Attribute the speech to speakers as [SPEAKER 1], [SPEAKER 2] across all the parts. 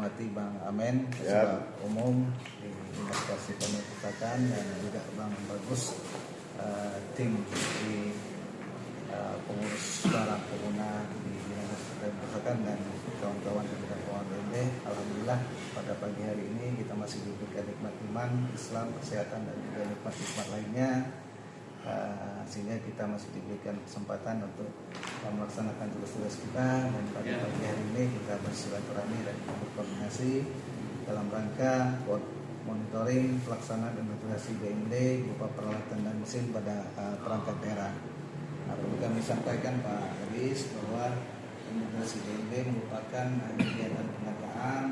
[SPEAKER 1] hormati Bang Amen, Ketua Umum di Organisasi Pemupusakan, dan juga Bang Bagus, tim di pengurus para pengguna di Dinas Pemupusakan dan kawan-kawan di bidang keuangan BMD. Alhamdulillah pada pagi hari ini kita masih diberikan nikmat iman, Islam, kesehatan, dan juga nikmat-nikmat lainnya, sehingga kita masih diberikan kesempatan untuk melaksanakan tugas-tugas kita. Dan pada pagi hari ini kita bersilaturahmi dan berkoordinasi dalam rangka monitoring pelaksanaan implementasi BMD berupa peralatan dan mesin pada perangkat daerah. Perlu kami sampaikan Pak Aris bahwa implementasi BMD merupakan kegiatan pendataan,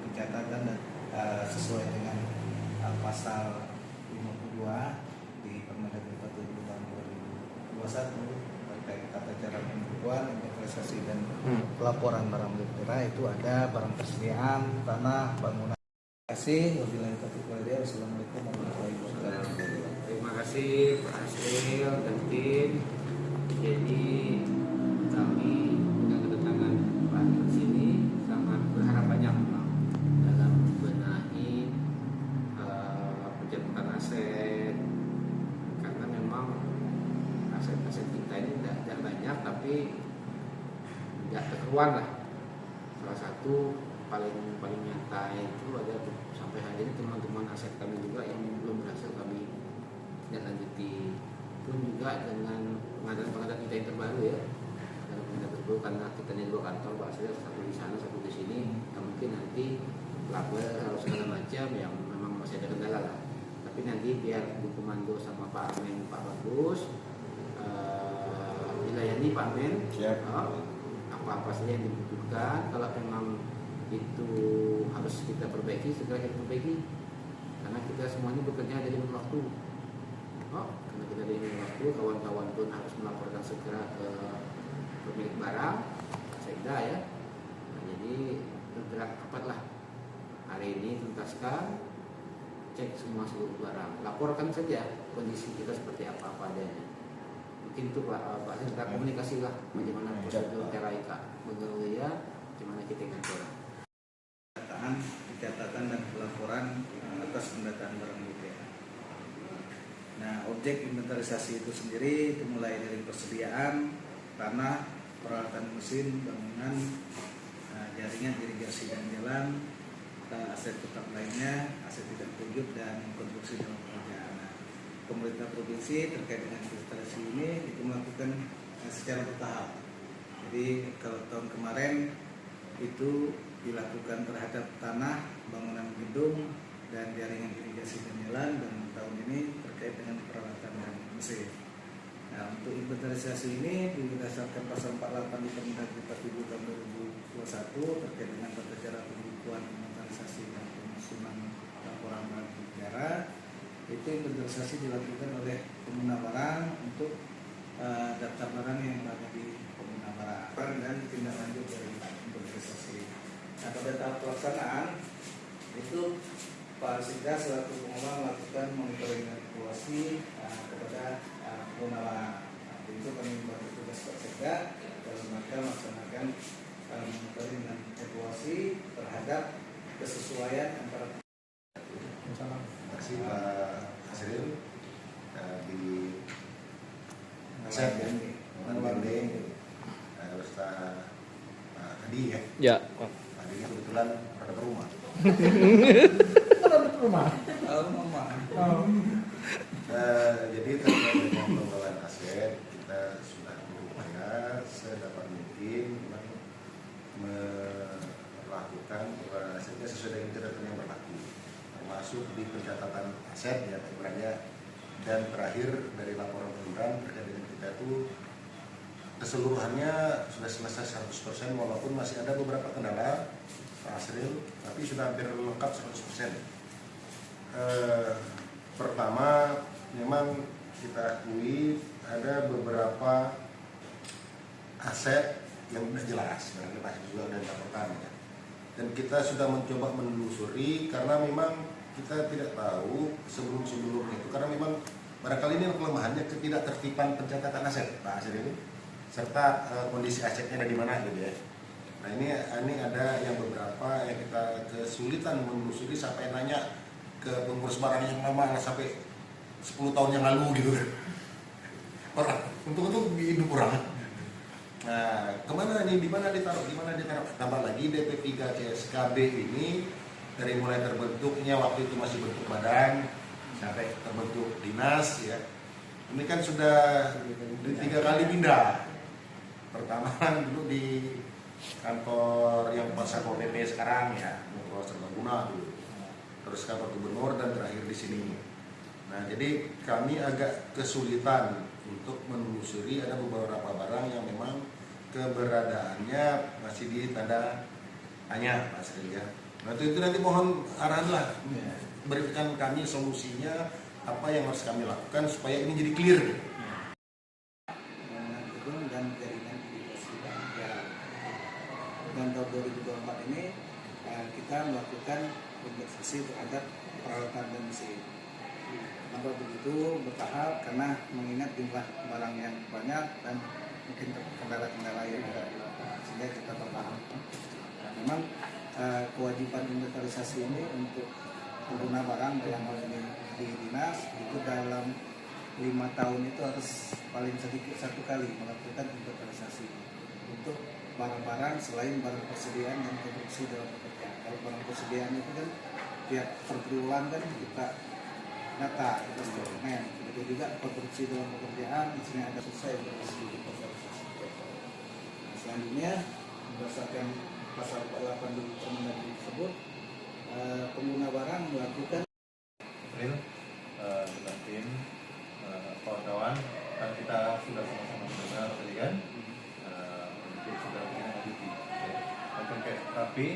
[SPEAKER 1] pencatatan dan sesuai dengan pasal 52 di Permendagri 47 tahun 2021 terkait tata cara pembukuan, inventarisasi dan pelaporan barang milik daerah. Itu ada barang persediaan, tanah, bangunan. Terima kasih. Wabillahi taufiq wal hidayah. Wassalamualaikum warahmatullahi wabarakatuh.
[SPEAKER 2] Terima kasih Pak Asril dan tim. Jadi kami dengan kedatangan Pak di sini sangat berharap banyak dalam membenahi penjatuhan aset, karena memang aset-aset kita ini tidak banyak tapi tidak terkeruan lah. Salah satu paling nyata itu ada sampai hari ini teman-teman aset kami juga yang belum berhasil kami lanjuti, pun juga dengan pengadaan kita yang terbaru ya, dalam pengadaan terbaru karena kita di dua kantor Pak Asril, satu di sana satu di sini, yang mungkin nanti label harus segala macam yang memang masih ada kendala lah, tapi nanti biar dikomando sama Pak Amen, Pak Bagus, dilayani Pak Amen, apa-apa saja yang dibutuhkan. Kalau memang itu harus kita perbaiki, segera kita perbaiki, karena kita semuanya bekerja dari waktu. Karena kita dari waktu, kawan-kawan pun harus melaporkan segera ke pemilik barang, Sekda ya. Nah, jadi bergerak cepatlah hari ini, tuntaskan, cek semua seluruh barang, laporkan saja kondisi kita seperti apa adanya. Mungkin itu Pak kita komunikasi lah bagaimana prosedur TRIK begitu ya, gimana kita ngatur
[SPEAKER 1] pencatatan dan pelaporan atas pendataan barang bukti. Nah, objek inventarisasi itu sendiri itu mulai dari persediaan tanah, peralatan mesin, bangunan, jaringan irigasi dan jalan, aset tetap lainnya, aset tidak tunjuk, dan konstruksi dalam pekerjaan. Nah, pemerintah provinsi terkait dengan inventarisasi ini itu melakukan secara bertahap. Jadi kalau tahun kemarin itu dilakukan terhadap tanah, bangunan gedung, dan jaringan irigasi dan jalan, dan tahun ini terkait dengan peralatan dan mesin. Nah, untuk inventarisasi ini berdasarkan pasal 48 di Permendagri 47 tahun 2021 terkait dengan tata cara pembukuan, inventarisasi dan penyusunan laporan barang negara. Itu inventarisasi dilakukan oleh pengguna barang untuk daftar barang yang berada di pengguna barang dan tindak lanjut dari inventarisasi. Nah, pada tahap pelaksanaan itu Pak Sekda selaku pengelola melakukan monitoring dan evaluasi kepada pengguna barang. Itu kami membagi tugas Pak Sekda dalam rangka melaksanakan monitoring dan evaluasi terhadap kesesuaian antara.
[SPEAKER 3] Terima kasih Pak Asril di aset BMD beserta tadi ya.
[SPEAKER 4] Ya.
[SPEAKER 3] Tadi kebetulan ada rumah. Jadi terkait dengan pengelolaan aset, kita sudah berupaya sedapat mungkin melakukan pengelolaan asetnya sesuai dengan catatan yang berlaku, termasuk di pencatatan aset ya ibaratnya, dan terakhir dari laporan penggunaan terkait dengan kita itu keseluruhannya sudah selesai 100%, walaupun masih ada beberapa kendala Pak Asril, tapi sudah hampir lengkap 100%. Pertama, memang kita akui ada beberapa aset yang sudah jelas, barangkali pasti juga sudah dilaporkan ya. Dan kita sudah mencoba menelusuri karena memang kita tidak tahu sebelum-sebelumnya itu, karena memang barangkali ini kelemahannya ketidaktertiban pencatatan aset Pak Asril ini, serta kondisi asetnya ada di mana gitu ya. Nah ini ada yang beberapa yang kita kesulitan menelusuri sampai nanya ke pengurus barang yang lama sampai 10 tahun yang lalu gitu kan. Orang untuk hidup orang. Nah, kemana nih, di mana ditaruh? Tambah lagi DP3 CSKB ini dari mulai terbentuknya waktu itu masih bentuk badan sampai terbentuk dinas ya. Ini kan sudah 3 kali pindah. Pertama dulu di kantor yang Pasar Pol PP sekarang ya, Kantor Serbaguna dulu. Terus kantor gubernur dan terakhir di sini. Nah, jadi kami agak kesulitan untuk menelusuri ada beberapa barang yang memang keberadaannya masih di tanda tanya, Mas Ria. Nah, itu nanti mohon arahan lah, berikan kami solusinya apa yang harus kami lakukan supaya ini jadi clear.
[SPEAKER 1] Dan jaringan persidangan ya. Dan tahun 2024 ini kita melakukan investasi terhadap peralatan dan mesin. Maka begitu bertahap karena mengingat jumlah barang yang banyak dan mungkin kendala-kendala yang ada sehingga kita bertahap. Nah, memang kewajiban inventarisasi ini untuk pengguna barang dalam hal ini di dinas itu dalam 5 tahun itu harus paling sedikit 1 kali melakukan inventarisasi untuk barang-barang selain barang persediaan dan produksi dalam pekerjaan. Kalau barang persediaan itu kan tiap per triwulan kan kita data, kita dokumen. Begitu juga produksi dalam pekerjaan, di sini ada selesai inventarisasi. Nah, selanjutnya berdasarkan pasal 48 di Permendagri tersebut, pengguna barang melakukan
[SPEAKER 4] April dengan tim kawan-kawan kan kita sudah sama-sama mendengar tadi kan untuk sudah menindaklanjuti tapi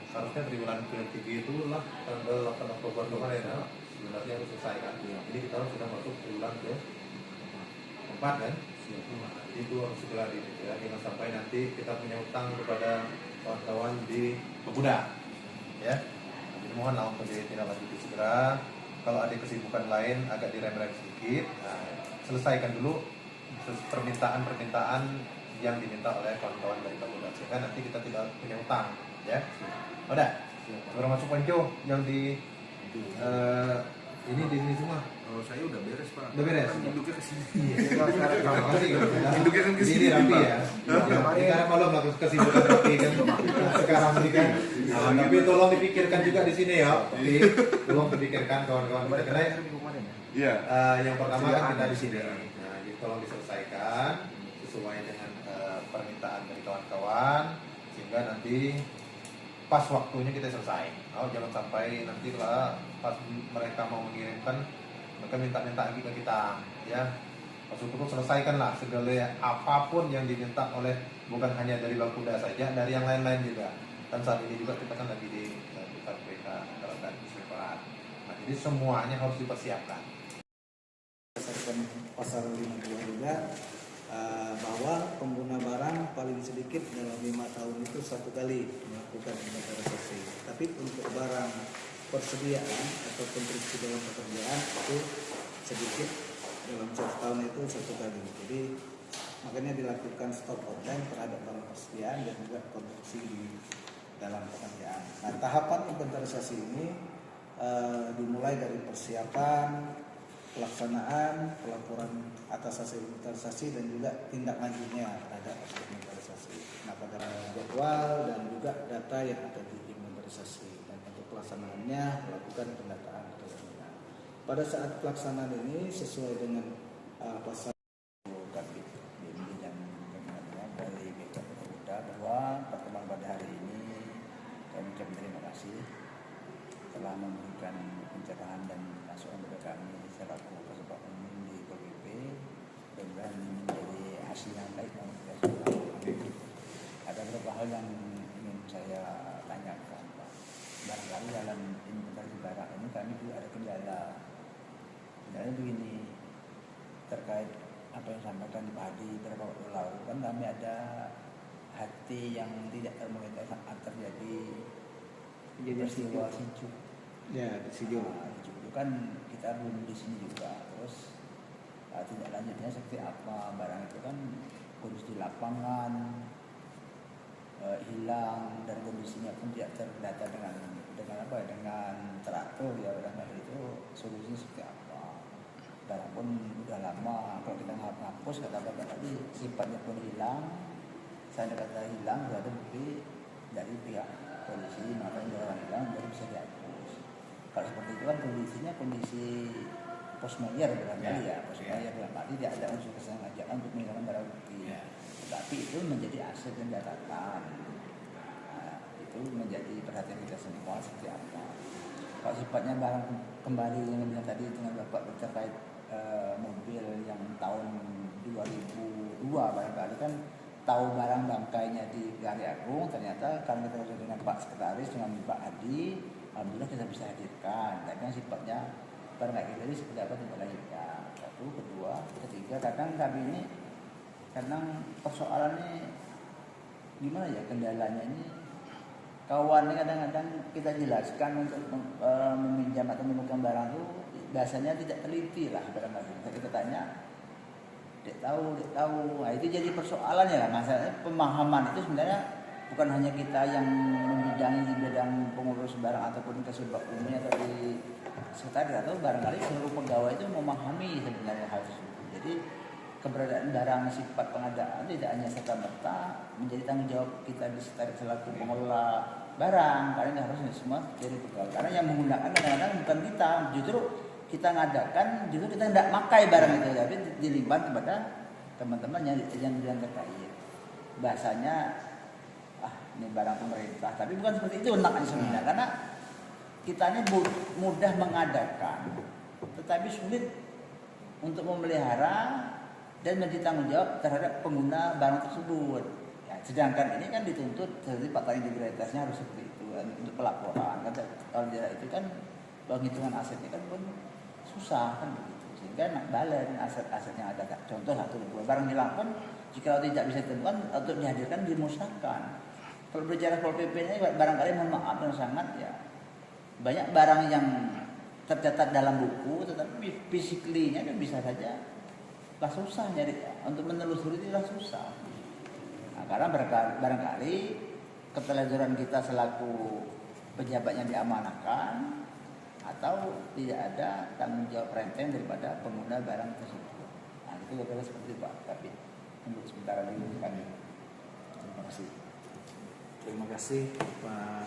[SPEAKER 4] harusnya triwulan ketiga itu lah tanggal 8 Oktober kemarin ya, sebenarnya harus selesai kan. Jadi kita sudah masuk triwulan ke 4 kan. Itu harus segera jangan sampai nanti kita punya utang kepada kawan-kawan di Pemuda ya. Jadi mohonlah untuk ditindaklanjuti segera. Kalau ada kesibukan lain agak direm-rem sedikit, selesaikan dulu permintaan-permintaan yang diminta oleh kawan-kawan dari Pemuda sehingga nanti kita tidak punya utang ya. Udah, segera masuk Panco yang di ini di sini semua.
[SPEAKER 3] Kalau saya udah beres, Pak.
[SPEAKER 4] Udah beres.
[SPEAKER 3] Induknya ke sini.
[SPEAKER 4] Induknya kan ke sini rapi ya. Sekarang malam lah kesibukan rapi kan. Sekarang ini kan. Tapi tolong dipikirkan juga di sini ya. Tapi tolong dipikirkan kawan-kawan. Karena
[SPEAKER 3] Iya.
[SPEAKER 4] yang pertama kan kita di sini. Nah, jadi tolong diselesaikan sesuai dengan permintaan dari kawan-kawan sehingga nanti pas waktunya kita selesai. Jangan sampai nanti lah pas mereka mau mengirimkan mereka minta lagi ke kita ya. Maksudku selesaikanlah segala apapun yang diminta oleh bukan hanya dari Bangkuda saja, dari yang lain-lain juga. Dan saat ini juga kita kan lagi di KPK dan Separat. Nah, jadi semuanya harus dipersiapkan.
[SPEAKER 1] Berdasarkan pasal 52 juga bahwa pengguna barang paling sedikit dalam 5 tahun itu 1 kali melakukan inventarisasi. Tapi untuk barang persediaan atau konstruksi dalam pekerjaan itu sedikit dalam 1 tahun itu 1 kali. Jadi makanya dilakukan stop online terhadap barang persediaan dan juga konstruksi di dalam pekerjaan. Nah, tahapan inventarisasi ini dimulai dari persiapan, pelaksanaan, pelaporan atas hasil inventarisasi dan juga tindak lanjutnya terhadap hasil inventarisasi. Nah, pada jadwal dan juga data yang ada di inventarisasi dan untuk pelaksanaannya melakukan pendataan atau pembinaan. Pada saat pelaksanaan ini sesuai dengan pasal
[SPEAKER 5] dari BK Pemuda bahwa pertemuan pada hari ini kami ucapkan terima kasih telah memberikan pencerahan dan masukan kepada kami secara kesepak umum di PBB dan menjadi hasil yang baik yang kita sudah. Ada beberapa hal yang ingin saya tanyakan, Pak. Barangkali dalam inventarisasi barang ini kami juga ada kendala. Kendalanya begini, terkait apa yang disampaikan Pak Hadi beberapa waktu lalu, kan kami ada hati yang tidak termonitor saat terjadi peristiwa Sijuk.
[SPEAKER 1] ya di Sijo.
[SPEAKER 5] Sijuk itu kan kita belum di sini juga. Terus tindak lanjutnya seperti apa, barang itu kan kondisi di lapangan hilang dan kondisinya pun tidak terdata dengan apa ya, dengan teratur ya barangkali itu solusinya seperti apa. Barang pun udah lama, kalau kita ngapus kata bapak tadi sifatnya pun hilang, saya kata hilang berarti bukti dari pihak polisi, maka barang hilang baru bisa dihapus. Kalau seperti itu kan kondisinya kondisi pos mayor barangkali ya, pos mayor dalam arti tidak ada unsur kesengajaan untuk menghilangkan barang bukti. Tapi itu menjadi aset dan catatan. Nah, itu menjadi perhatian kita semua seperti apa. Kalau sifatnya barang kembali yang bilang tadi dengan bapak terkait mobil yang tahun 2002 barangkali kan tahu barang bangkainya di Gali Agung, ternyata kami terus dengan Pak Sekretaris dengan Pak Hadi, alhamdulillah kita bisa hadirkan. Tapi kan sifatnya barang kayak gitu seperti apa tidak lanjutkan. Satu, kedua, ketiga, kadang kami ini kadang persoalannya gimana ya, kendalanya ini kawan kadang-kadang kita jelaskan untuk meminjam atau menemukan barang itu biasanya tidak teliti lah barangkali. Kita tanya Dek tahu. Nah, itu jadi persoalan ya. Masalahnya pemahaman itu sebenarnya bukan hanya kita yang membidangi di bidang pengurus barang ataupun Kasubag Umi atau di sekretariat, atau barangkali seluruh pegawai itu memahami sebenarnya hal tersebut. Jadi keberadaan barang sifat pengadaan tidak hanya serta-merta menjadi tanggung jawab kita di sekretariat selaku pengelola barang, karena harusnya semua dari pegawai. Karena yang menggunakan kadang-kadang bukan kita, justru kita ngadakan, justru kita tidak pakai barang itu, tapi dilimpahkan kepada teman-teman yang terkait. Bahasanya ini barang pemerintah, tapi bukan seperti itu enaknya sebenarnya, karena kita ini mudah mengadakan, tetapi sulit untuk memelihara dan menjadi tanggung jawab terhadap pengguna barang tersebut. Ya, sedangkan ini kan dituntut seperti fakta integritasnya harus seperti itu untuk pelaporan. Kalau tidak itu kan penghitungan asetnya kan pun susah kan begitu. Sehingga nak balen aset-aset yang ada. Contoh satu barang hilang pun jika tidak bisa ditemukan untuk dihadirkan dimusnahkan. Kalau berbicara Pol PP ini barangkali mohon maaf dan sangat ya banyak barang yang tercatat dalam buku tetapi physically-nya kan bisa saja lah susah nyari untuk menelusuri itu lah susah. Nah, karena barangkali keteledoran kita selaku pejabat yang diamanahkan atau tidak ada tanggung jawab renteng daripada pengguna barang tersebut. Nah, itu kira-kira seperti Pak Kabit. Untuk sementara dulu kami.
[SPEAKER 1] Terima kasih. Terima kasih Pak